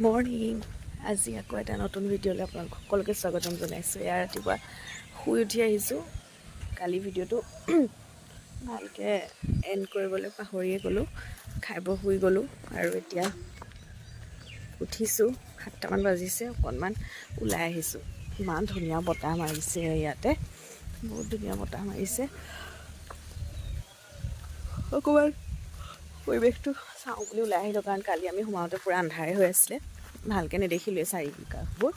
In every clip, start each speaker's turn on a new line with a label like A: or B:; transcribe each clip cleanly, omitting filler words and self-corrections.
A: Morning আজি আকৌ এটা নতুন ভিডিঅ'লৈ আপোনালোক সকলোকে স্বাগতম জনাইছোঁ। এয়া ৰাতিপুৱা শুই উঠি আহিছোঁ। কালি ভিডিঅ'টো ভালকৈ এণ্ড কৰিবলৈ পাহৰিয়ে গ'লোঁ, খাই বৈ শুই গ'লোঁ আৰু এতিয়া উঠিছোঁ। 7টামান বাজিছে, অকণমান ওলাই আহিছোঁ। ইমান ধুনীয়া বতাহ মাৰিছে ইয়াতে, বহুত ধুনীয়া বতাহ মাৰিছে। অকণমান পৰিৱেশটো চাওঁ বুলি ওলাই আহিলোঁ, কাৰণ কালি আমি সোমাওঁতে পূৰা আন্ধাৰে হৈ আছিলে, ভালকৈ নেদেখিলোৱে চাৰিকাষবোৰ।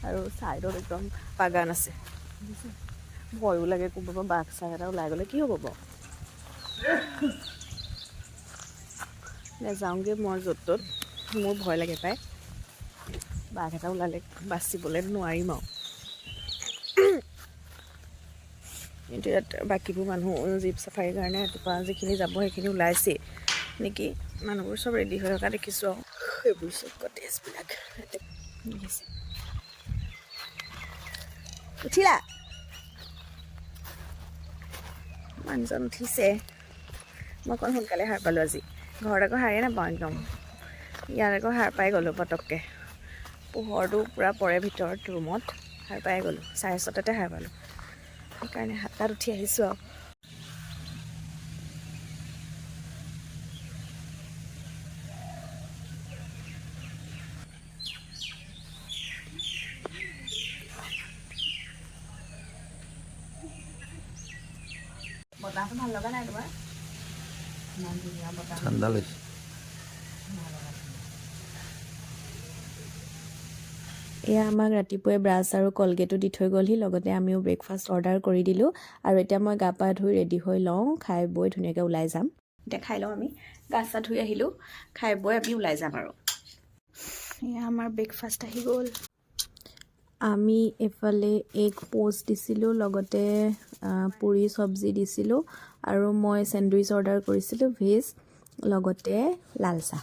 A: আৰু ছাইডত একদম বাগান আছে, ভয়ো লাগে ক'ৰবাৰ বাঘ চাঘ এটা ওলাই গ'লে কি হ'ব বাৰু। নেযাওঁগৈ মই য'ত ত'ত, মোৰ ভয় লাগে পায়। বাঘ এটা ওলালে বাচিবলৈ নোৱাৰিম আৰু। কিন্তু ইয়াত বাকীবোৰ মানুহ জীপ চাফাৰীৰ কাৰণে ৰাতিপুৱা যিখিনি যাব সেইখিনি ওলাইছেই নেকি। মানুহবোৰ চব ৰেডি হৈ থকা দেখিছোঁ আৰু সেইবোৰ চব কটেজবিলাক দেখিছে। উঠিলা? মানুহজন উঠিছে। মই অকণ সোনকালে সাৰ পালোঁ আজি। ঘৰত আকৌ সাৰে নাপাওঁ একদম, ইয়াত আকৌ সাৰ পাই গ'লোঁ পটককৈ। পোহৰটো পূৰা পৰে ভিতৰত ৰুমত, সাৰ পাই গ'লোঁ। 6:30 সাৰ পালোঁ, সেইকাৰণে 7টাত উঠি আহিছোঁ আৰু। বতাহটো ভাল লগা নাই তোমাৰ? ইমান ধুনীয়া বতাহ,
B: ঠাণ্ডা লাগিছে।
A: এয়া আমাক ৰাতিপুৱাই ব্ৰাছ আৰু কলগেটো দি থৈ গ'লহি, লগতে আমিও ব্ৰেকফাষ্ট অৰ্ডাৰ কৰি দিলোঁ। আৰু এতিয়া মই গা পা ধুই ৰেডি হৈ লওঁ, খাই বৈ ধুনীয়াকৈ ওলাই যাম। এতিয়া খাই লওঁ, আমি গা চা ধুই আহিলোঁ, খাই বৈ আমি ওলাই যাম আৰু। এয়া আমাৰ ব্ৰেকফাষ্ট আহি গ'ল। আমি এইফালে এগ পোষ্ট দিছিলোঁ, লগতে পুৰি চব্জি দিছিলোঁ, আৰু মই চেণ্ডউইচ অৰ্ডাৰ কৰিছিলোঁ ভেজ, লগতে লাল চাহ।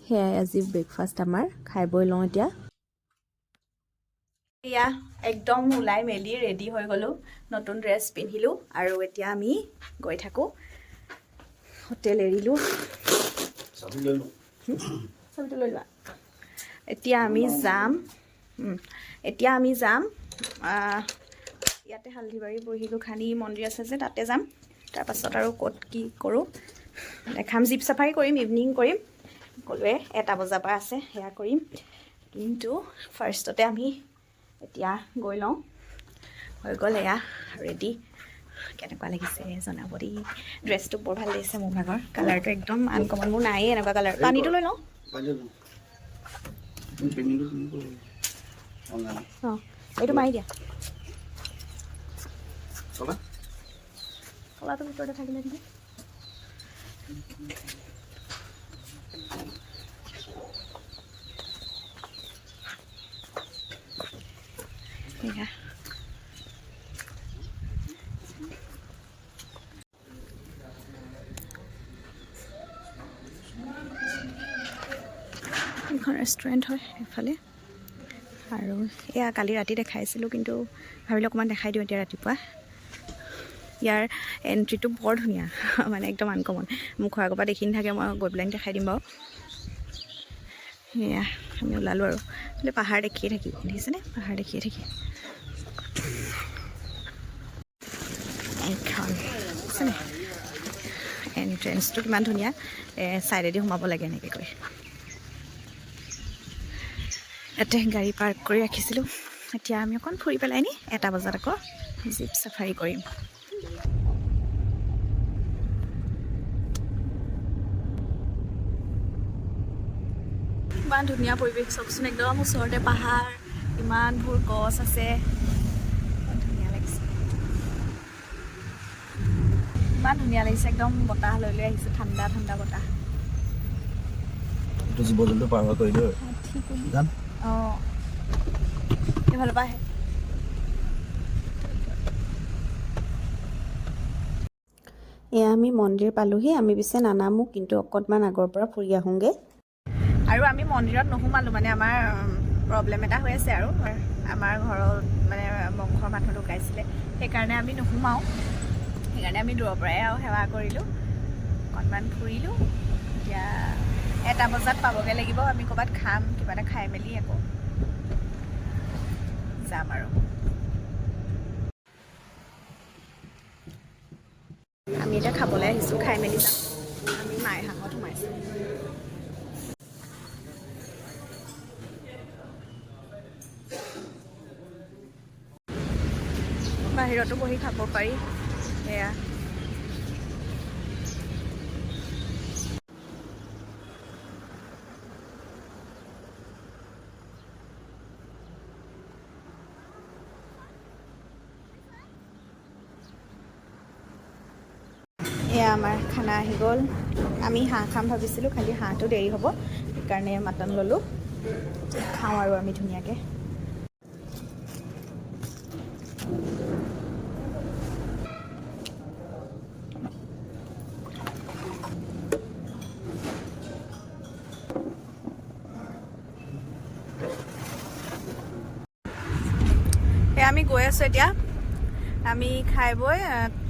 A: সেয়াই আজি ব্ৰেকফাষ্ট আমাৰ। খাই বৈ লওঁ এতিয়া। এয়া একদম ওলাই মেলি ৰেডি হৈ গ'লোঁ, নতুন ড্ৰেছ পিন্ধিলোঁ, আৰু এতিয়া আমি গৈ থাকোঁ। হোটেল এৰিলোঁ, চাবিটো লৈ লোৱা। এতিয়া আমি যাম ইয়াতে হালধিবাৰী বুঢ়ীগোসানী মন্দিৰ আছে যে, তাতে যাম। তাৰপাছত আৰু ক'ত কি কৰোঁ দেখাম। জীপ চাফাৰী কৰিম, ইভিনিং কৰিম, সকলোৱে 1টা বজাৰ পৰা আছে, সেয়া কৰিম। কিন্তু ফাৰ্ষ্টতে আমি এতিয়া গৈ লওঁ। হৈ গ'ল এয়া ৰেডি। কেনেকুৱা লাগিছে জনাব দেই। ড্ৰেছটো বৰ ভাল লাগিছে মোৰ ভাগৰ, কালাৰটো একদম আনকমন, মোৰ নায়েই এনেকুৱা কালাৰ। পানীটো লৈ লওঁ। অঁ, এইটো মাৰি দিয়া। কলাটো ভিতৰতে থাকিলে নেকি। এয়া এখন ৰেষ্টুৰেণ্ট হয় এইফালে। আৰু এয়া কালি ৰাতি দেখাইছিলোঁ, কিন্তু ভাবিলোঁ অকণমান দেখাই দিওঁ এতিয়া ৰাতিপুৱা। ইয়াৰ এণ্ট্ৰিটো বৰ ধুনীয়া, মানে একদম আনকমন। মুখৰ আগৰ পৰা দেখি নাথাকে, মই গৈ পেলাই দেখাই দিম বাৰু। সেয়া আমি ওলালোঁ আৰু বোলে পাহাৰ দেখিয়ে থাকি, দেখিছেনে পাহাৰ দেখিয়ে থাকি। এইখন আছেনে এণ্ট্ৰেঞ্চটো কিমান ধুনীয়া, ছাইডেদি সোমাব লাগে এনেকৈ কৰি। ইয়াতে গাড়ী পাৰ্ক কৰি ৰাখিছিলোঁ। এতিয়া আমি অকণ ফুৰি পেলাই 1টা বজাত আকৌ জীপ চাফাৰী কৰিম। ইমান ধুনীয়া পৰিৱেশ চাওকচোন, একদম ওচৰতে পাহাৰ, ইমানবোৰ গছ আছে, ধুনীয়া লাগিছে। ইমান ধুনীয়া লাগিছে, একদম বতাহ লৈ লৈ আহিছোঁ, ঠাণ্ডা ঠাণ্ডা বতাহ।
B: জীৱ জন্তু পাৰ হৈ কৰিলোঁ।
A: অঁ, এইফালৰ পৰা আহে। এয়া আমি মন্দিৰ পালোঁহি। আমি পিছে নানামো, কিন্তু অকণমান আগৰ পৰা ফুৰি আহোঁগৈ। আৰু আমি মন্দিৰত নোসোমালোঁ, মানে আমাৰ প্ৰব্লেম এটা হৈ আছে, আৰু আমাৰ ঘৰত মানে বংশৰ মানুহ ঢুকাইছিলে, সেইকাৰণে আমি নোসোমাওঁ। সেইকাৰণে আমি দূৰৰ পৰাই আৰু সেৱা কৰিলোঁ, অকণমান ফুৰিলোঁ। এতিয়া 1টা বজাত পাবগৈ লাগিব আমি ক'ৰবাত খাম কিবা এটা খাই মেলি আকৌ যাম আৰু আমি এতিয়া খাবলৈ আহিছোঁ খাই মেলি যাম আমি মায়ে হাঁহত সোমাইছোঁ বাহিৰতো বহি খাব পাৰি এয়া এয়া আমাৰ খানা আহি গ'ল আমি হাঁহ খাম ভাবিছিলোঁ খালি হাঁহটো দেৰি হ'ব সেইকাৰণে মাটন ল'লোঁ খাওঁ আৰু আমি ধুনীয়াকৈ আমি গৈ আছোঁ এতিয়া আমি খাই বৈ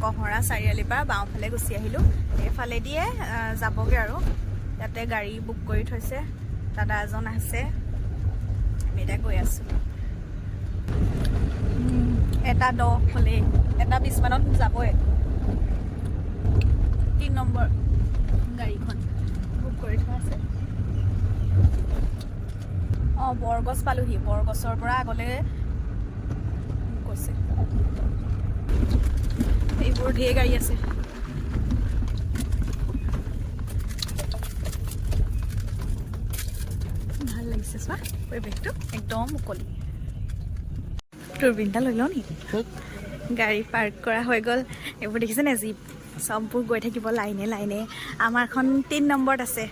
A: কহৰা চাৰিআলিৰ পৰা বাওঁফালে গুচি আহিলোঁ এইফালে দিয়ে যাবগৈ আৰু ইয়াতে গাড়ী বুক কৰি থৈছে দাদা এজন আছে আমি এতিয়া গৈ আছোঁ 1:10 হ'লেই 1:20 মানত যাবই 3 নম্বৰ গাড়ীখন বুক কৰি থোৱা আছে অঁ বৰগছ পালোহি বৰগছৰ পৰা আগলৈ কৈছে এইবোৰ ঢেৰ গাড়ী আছে ভাল লাগিছে চোৱা পৰিৱেশটো একদম মুকলি দূৰবীণটা লৈ লওঁ নি গাড়ী পাৰ্ক কৰা হৈ গ'ল এইবোৰ দেখিছেনে জীপ চববোৰ গৈ থাকিব লাইনে লাইনে আমাৰখন 3 নম্বৰত আছে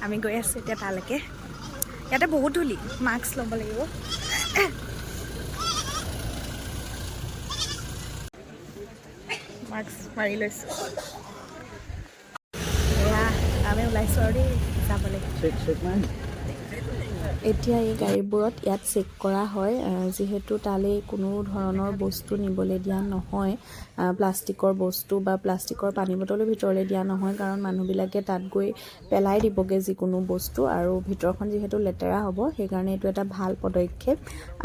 A: আমি গৈ আছোঁ এতিয়া তালৈকে ইয়াতে বহুত ধূলি মাস্ক ল'ব লাগিব মাস্ক মাৰি লৈছোঁ এয়া আমি ওলাইছোঁ আৰু দেই যাবলৈ এতিয়া এই গাড়ীবোৰত ইয়াত চেক কৰা হয় যিহেতু তালৈ কোনো ধৰণৰ বস্তু নিবলৈ দিয়া নহয় প্লাষ্টিকৰ বস্তু বা প্লাষ্টিকৰ পানী বটলো ভিতৰলৈ দিয়া নহয় কাৰণ মানুহবিলাকে তাত গৈ পেলাই দিবগৈ যিকোনো বস্তু আৰু ভিতৰখন যিহেতু লেতেৰা হ'ব সেইকাৰণে এইটো এটা ভাল পদক্ষেপ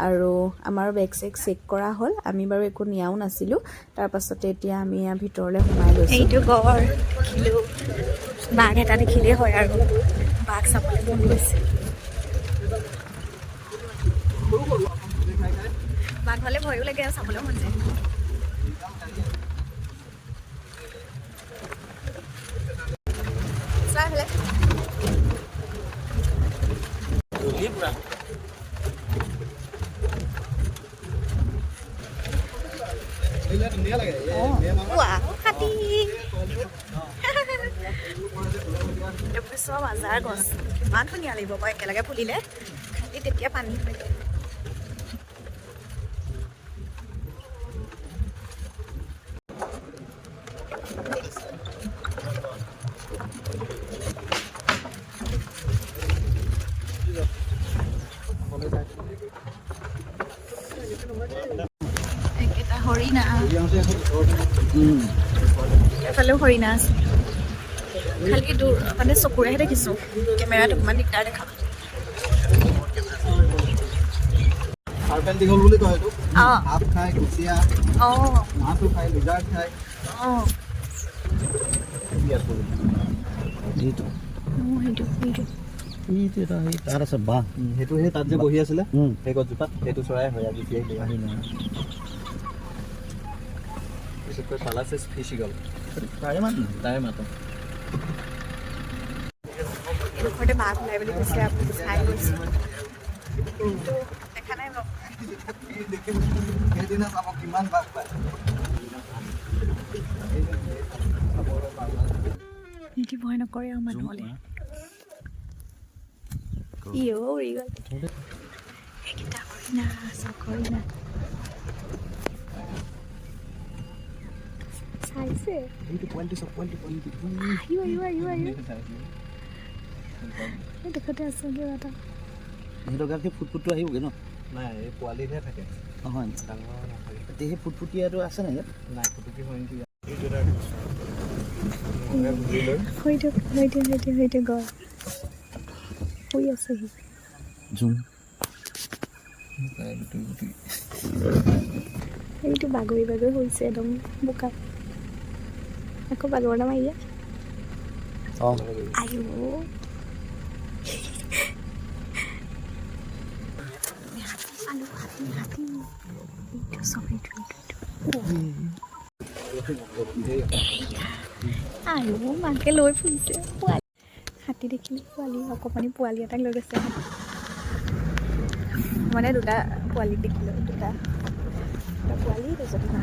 A: আৰু আমাৰ বেগ চেক কৰা হ'ল আমি বাৰু একো নিয়াও নাছিলোঁ তাৰপাছতে এতিয়া আমি ইয়াৰ ভিতৰলৈ সোমাই গৈছোঁ এইটো গড় দেখিলোঁ বাঘ এটা দেখিলেই হয় আৰু বাঘ চাবলৈ মন গৈছে বাঘ হ'লে ভয়ো লাগে আৰু চাবলৈও মন যায় চাই হ'লে চব আজাৰ গছ ইমান ধুনীয়া লাগিব বাৰু একেলগে ফুলিলে খালি তেতিয়া পানী হয় এটা হৰিণা এফালেও হৰিণা আছে খালি দূৰ মানে চকুৰেহে দেখিছোঁ কেমেৰাত অকণমান দিগদাৰ দেখা
B: দীঘল বুলি কয় এইটো সাপ খায় কুচিয়া মাছো খায় লিজাৰ খায় তাত আছে বাঁহ সেইটো সেই তাত যে বহি আছিলে সেই গছজোপাত সেইটো চৰাই হয় আজি বিশেষকৈ পালাচেছ ফিচিগল তাৰে মাতো
A: ঘৰতে বাঘ ওলাই বুলি কৈছে আপুনি চাই গৈছোঁ দেখা নাই বাৰু
B: সেইদিনা চাব কিমান বাঘ পায়
A: সিহঁতি ভয় নকৰে আৰু মানুহলৈ ইও উৰি গ'ল এইকেইটা হৰিণা চক হৰিণা চাইছে দেখোঁতে আছে কিবা এটা
B: সিহঁতৰ গাত সেই ফুটফুটটো আহিবগৈ ন নাই এই পোৱালিহে থাকে নহয় ডাঙৰ নাথাকে এতিয়া সেই ফুটফুটীয়াটো আছে নাই ইয়াত নাই ফুটুকি হৰিণটো
A: সেইটো গড় শুই আছেহি
B: জুম
A: এইটো বাগৰি বাগৰি হৈছে একদম বোকাত আকৌ বাগৰ নামাৰি দিয়া আইও আইও মাকে লৈ ফুৰিছে পোৱালি হাতী দেখিলে পোৱালি অকণমানি পোৱালি এটাক লৈ গৈছে মানে দুটা পোৱালি দেখিলোঁ দুটা পোৱালি তাৰপিছত মা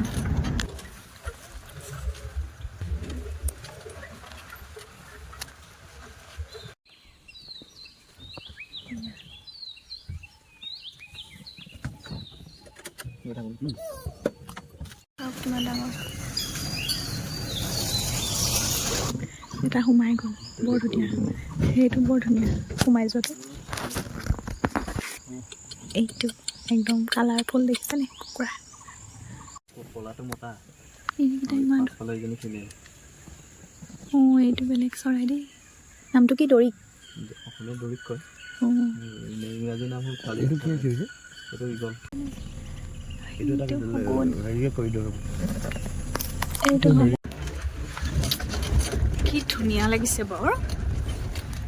A: কিমান ডাঙৰ এটা সোমাই গ'ল বৰ ধুনীয়া সেইটো বৰ ধুনীয়া সোমাই যোৱাটো এইটো একদম কালাৰফুল দেখিছেনে কুকুৰা
B: কলাটো মতা
A: এইকেইটা ইমান অঁ এইটো বেলেগ চৰাই দেই নামটো কি দৰিক
B: অসমীয়া দৰিক কয়
A: অঁ
B: ইংৰাজী নাম হ'ল খালি এইটো কি হৈছে এইটো ইগল এইটো এটা হেৰিয়ে কৰি দিওঁ
A: এইটো কি ধুনীয়া লাগিছে বৰ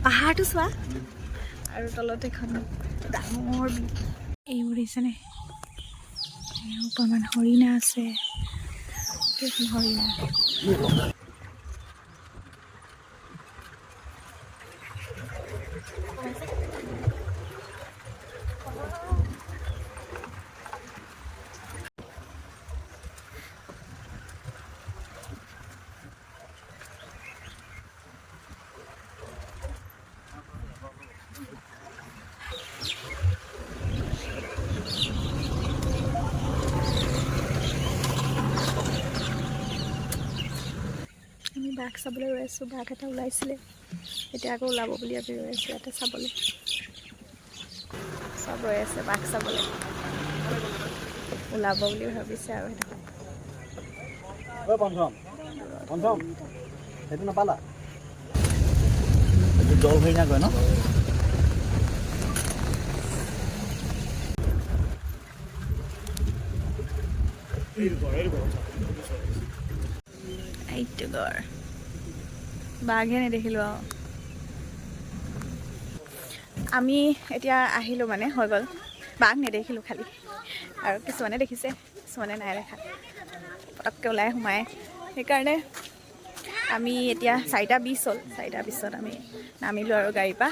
A: পাহাৰটো চোৱা আৰু তলত এখন ডাঙৰ এইবোৰ দেখিছেনে অকণমান হৰিণা আছে সেইখন হৰিণা আমি বাঘ চাবলৈ ৰৈ আছোঁ বাঘ এটা ওলাইছিলে এতিয়া আকৌ ওলাব বুলি আমি ৰৈ আছোঁ ইয়াতে চাবলৈ চব ৰৈ আছে বাঘ চাবলৈ ওলাব বুলি ভাবিছে আৰু
B: সেইটো নাপালা এইটো জল হৰিণা কয় ন
A: এইটো ঘৰ বাঘে নেদেখিলোঁ আৰু আমি এতিয়া আহিলোঁ মানে হৈ গ'ল বাঘ নেদেখিলোঁ খালি আৰু কিছুমানে দেখিছে কিছুমানে নাই দেখা পটককৈ ওলাই সোমাই সেইকাৰণে আমি এতিয়া 4:20 হ'ল 4:20ত আমি নামিলোঁ আৰু গাড়ীৰ পৰা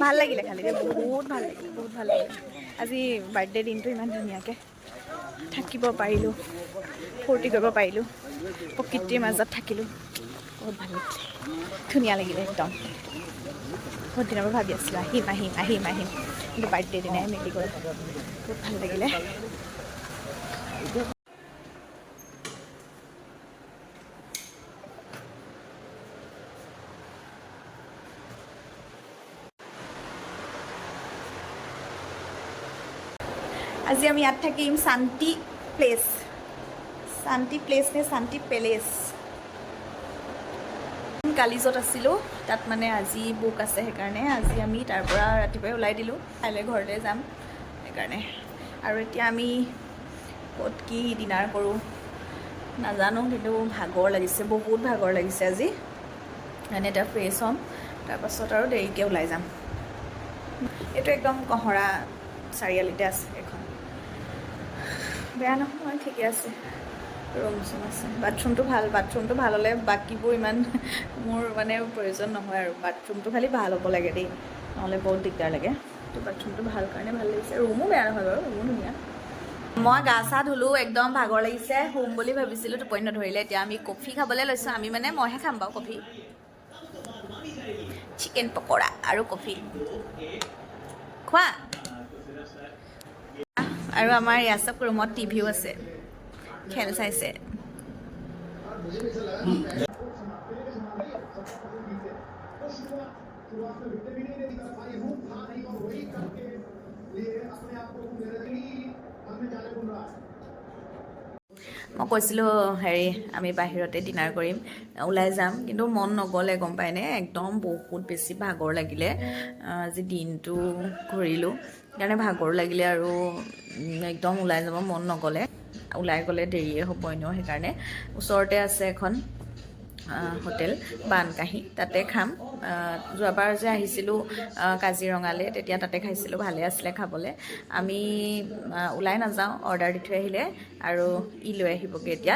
A: ভাল লাগিলে খালি বহুত ভাল লাগিলে আজি বাৰ্থডে দিনটো ইমান ধুনীয়াকৈ থাকিব পাৰিলোঁ ফূৰ্তি কৰিব পাৰিলোঁ প্ৰকৃতিৰ মাজত থাকিলোঁ বহুত ভাল লাগিলে ধুনীয়া লাগিলে একদম বহুত দিনৰ পৰা ভাবি আছিলোঁ আহিম কিন্তু বাৰ্থডে দিনাই মিলি গ'ল বহুত ভাল লাগিলে আজি আমি ইয়াত থাকিম শান্তি প্লেচ নে শান্তি পেলেচ কালি য'ত আছিলোঁ তাত মানে আজি বুক আছে সেইকাৰণে আজি আমি তাৰ পৰা ৰাতিপুৱাই ওলাই দিলোঁ কাইলৈ ঘৰলৈ যাম সেইকাৰণে আৰু এতিয়া আমি ক'ত কি ডিনাৰ কৰোঁ নাজানো কিন্তু ভাগৰ লাগিছে বহুত ভাগৰ লাগিছে আজি মানে এতিয়া ফ্ৰেছ হ'ম তাৰপাছত আৰু দেৰিকৈ ওলাই যাম এইটো একদম কহৰা চাৰিআলিতে আছে এখন বেয়া নহয় ঠিকে আছে ৰুম চুম আছে বাথৰুমটো ভাল হ'লে বাকীবোৰ ইমান মোৰ মানে প্ৰয়োজন নহয় আৰু বাথৰুমটো খালি ভাল হ'ব লাগে দেই নহ'লে বহুত দিগদাৰ লাগে তো বাথৰুমটো ভাল কাৰণে ভাল লাগিছে ৰুমো বেয়া নহয় বাৰু ৰুমো ধুনীয়া মই গা চা ধুলোঁ একদম ভাগৰ লাগিছে শুম বুলি ভাবিছিলোঁ টোপনি নধৰিলে এতিয়া আমি কফি খাবলৈ লৈছোঁ আমি মানে মইহে খাম বাৰু কফি চিকেন পকৰা আৰু কফি খোৱা আৰু আমাৰ ইয়াত ৰুমত টিভিও আছে খেল চাইছে মই কৈছিলোঁ হেৰি আমি বাহিৰতে ডিনাৰ কৰিম, ওলাই যাম, কিন্তু মন নগ'লে গম পায়নে, একদম বহুত বেছি ভাগৰ লাগিলে। আজি দিনটো ঘূৰিলোঁ সেইকাৰণে ভাগৰ লাগিলে আৰু একদম ওলাই যাব মন নগ'লে। ওলাই গ'লে দেৰিয়ে হ'ব এনেও, সেইকাৰণে ওচৰতে আছে এখন হোটেল বানকাঁহী, তাতে খাম। যোৱাবাৰ যে আহিছিলোঁ কাজিৰঙালৈ, তেতিয়া তাতে খাইছিলোঁ, ভালে আছিলে খাবলৈ। আমি ওলাই নাযাওঁ, অৰ্ডাৰ দি থৈ আহিলে আৰু লৈ আহিবগৈ। এতিয়া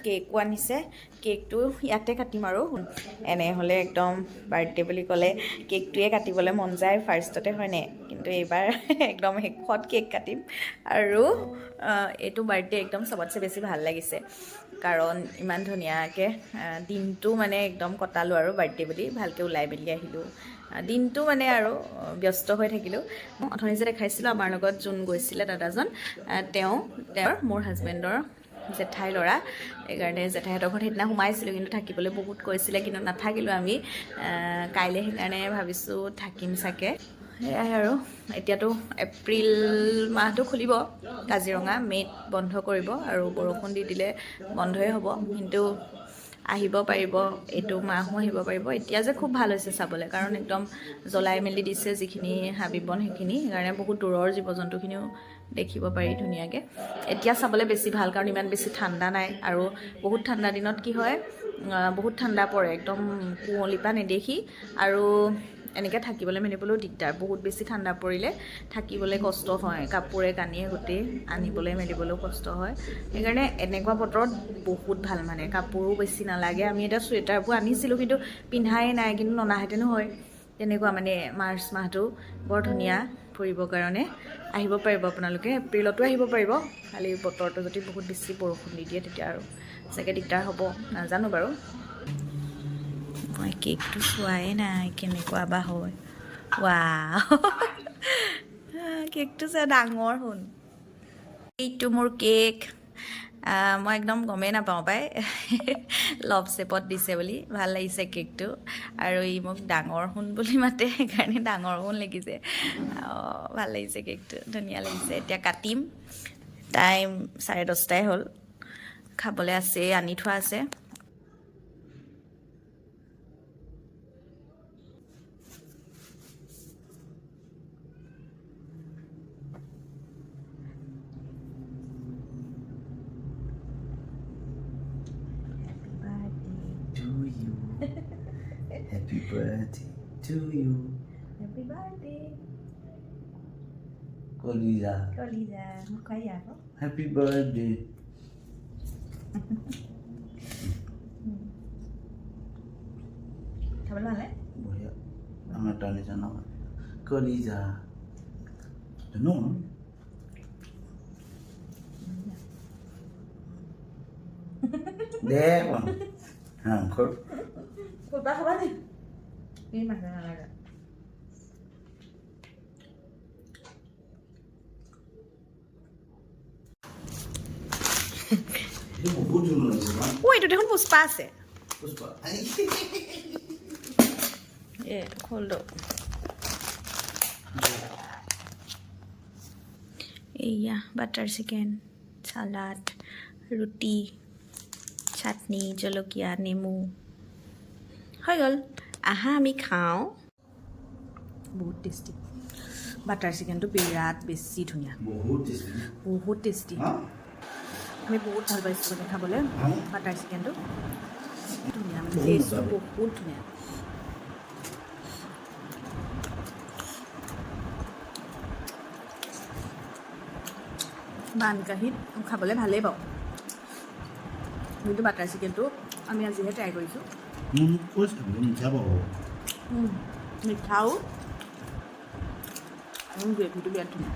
A: কেকো আনিছে, কেকটো ইয়াতে কাটিম আৰু এনে হ'লে একদম বাৰ্থডে বুলি ক'লে কেকটোৱে কাটিবলৈ মন যায় ফাৰ্ষ্টতে, হয়নে? কিন্তু এইবাৰ একদম শেষত কেক কাটিম। আৰু এইটো বাৰ্থডে একদম চবতছে বেছি ভাল লাগিছে, কাৰণ ইমান ধুনীয়াকৈ দিনটো মানে একদম কটালোঁ আৰু বাৰ্থডে বুলি, ভালকৈ ওলাই মেলি আহিলোঁ। দিনটো মানে আৰু ব্যস্ত হৈ থাকিলোঁ। অথনি যে দেখাইছিলোঁ আমাৰ লগত যোন গৈছিলে দাদাজন, তেওঁৰ মোৰ হাজবেণ্ডৰ জেঠাই ল'ৰা, সেইকাৰণে জেঠাইহঁতৰ ঘৰত সেইদিনা সোমাইছিলোঁ, কিন্তু থাকিবলৈ বহুত কৈছিলে, কিন্তু নাথাকিলোঁ আমি। কাইলৈ সেইকাৰণে ভাবিছোঁ থাকিম চাগে। সেয়াই আৰু এতিয়াতো এপ্ৰিল মাহটো খুলিব কাজিৰঙা, মে'ত বন্ধ কৰিব, আৰু বৰষুণ দি দিলে বন্ধই হ'ব, কিন্তু আহিব পাৰিব, এইটো মাহো আহিব পাৰিব। এতিয়া যে খুব ভাল হৈছে চাবলৈ, কাৰণ একদম জ্বলাই মেলি দিছে যিখিনি হাবি বন সেইখিনি, সেইকাৰণে বহুত দূৰৰ জীৱ জন্তুখিনিও দেখিব পাৰি ধুনীয়াকৈ। এতিয়া চাবলৈ বেছি ভাল, কাৰণ ইমান বেছি ঠাণ্ডা নাই, আৰু বহুত ঠাণ্ডা দিনত কি হয়, বহুত ঠাণ্ডা পৰে, একদম কুঁৱলীৰ পৰা নেদেখি, আৰু এনেকৈ থাকিবলৈ মেলিবলৈও দিগদাৰ। বহুত বেছি ঠাণ্ডা পৰিলে থাকিবলৈ কষ্ট হয়, কাপোৰে কানিয়ে গোটেই আনিবলৈ মেলিবলৈও কষ্ট হয়। সেইকাৰণে এনেকুৱা বতৰত বহুত ভাল, মানে কাপোৰো বেছি নালাগে। আমি এতিয়া চুৱেটাৰবোৰ আনিছিলোঁ, কিন্তু পিন্ধাই নাই, কিন্তু ননাহেঁতেনো হয়। তেনেকুৱা মানে মাৰ্চ মাহটো বৰ ধুনীয়া ফুৰিবৰ কাৰণে। আহিব পাৰিব আপোনালোকে, এপ্ৰিলতো আহিব পাৰিব, খালি বতৰটো যদি বহুত বেছি বৰষুণ দি দিয়ে তেতিয়া আৰু চাগে দিগদাৰ হ'ব, নাজানো বাৰু। মই কেকটো চোৱাই নাই কেনেকুৱা বা হয়। ৱাও কেকটো চা, ডাঙৰ শুন। এইটো মোৰ কেক, মই একদম গমেই নাপাওঁ পাই লভ শ্বেপত দিছে বুলি। ভাল লাগিছে কেকটো, আৰু ই মোক ডাঙৰ সোণ বুলি মাতে, সেইকাৰণে ডাঙৰ সোণ লাগিছে। ভাল লাগিছে কেকটো, ধুনীয়া লাগিছে। এতিয়া কাটিম, টাইম 10:30 হ'ল, খাবলৈ আছে, আনি থোৱা আছে।
B: Happy birthday to you.
A: Happy birthday.
B: Koliza.
A: Koliza, mukanya ako.
B: Happy birthday.
A: Kamu mana?
B: Boleh. Nama tanya sana. Koliza. Dengar. Deh, bang. Kau.
A: Kau apa ni? Ini makanan apa? Itu দেখোন পুষ্পা আছে।
B: Puspa.
A: খোল দো। এইয়া butter chicken, salad, ৰুটি, চাটনি, জলকীয়া, নেমু হৈ গ'ল। আহা আমি খাওঁ। বহুত টেষ্টি, বাটাৰ চিকেনটো বিৰাট বেছি ধুনীয়া, বহুত টেষ্টি। আমি বহুত ভাল পাইছোঁ মানে খাবলৈ বাটাৰ চিকেনটো, ধুনীয়া, মানে টেষ্টটো বহুত ধুনীয়া। বানকাঁহীত খাবলৈ ভালেই পাওঁ, কিন্তু বাটাৰ চিকেনটো আমি আজিহে ট্ৰাই কৰিছোঁ। মিঠাও, গ্ৰেভিটো বিৰাট ধুনীয়া।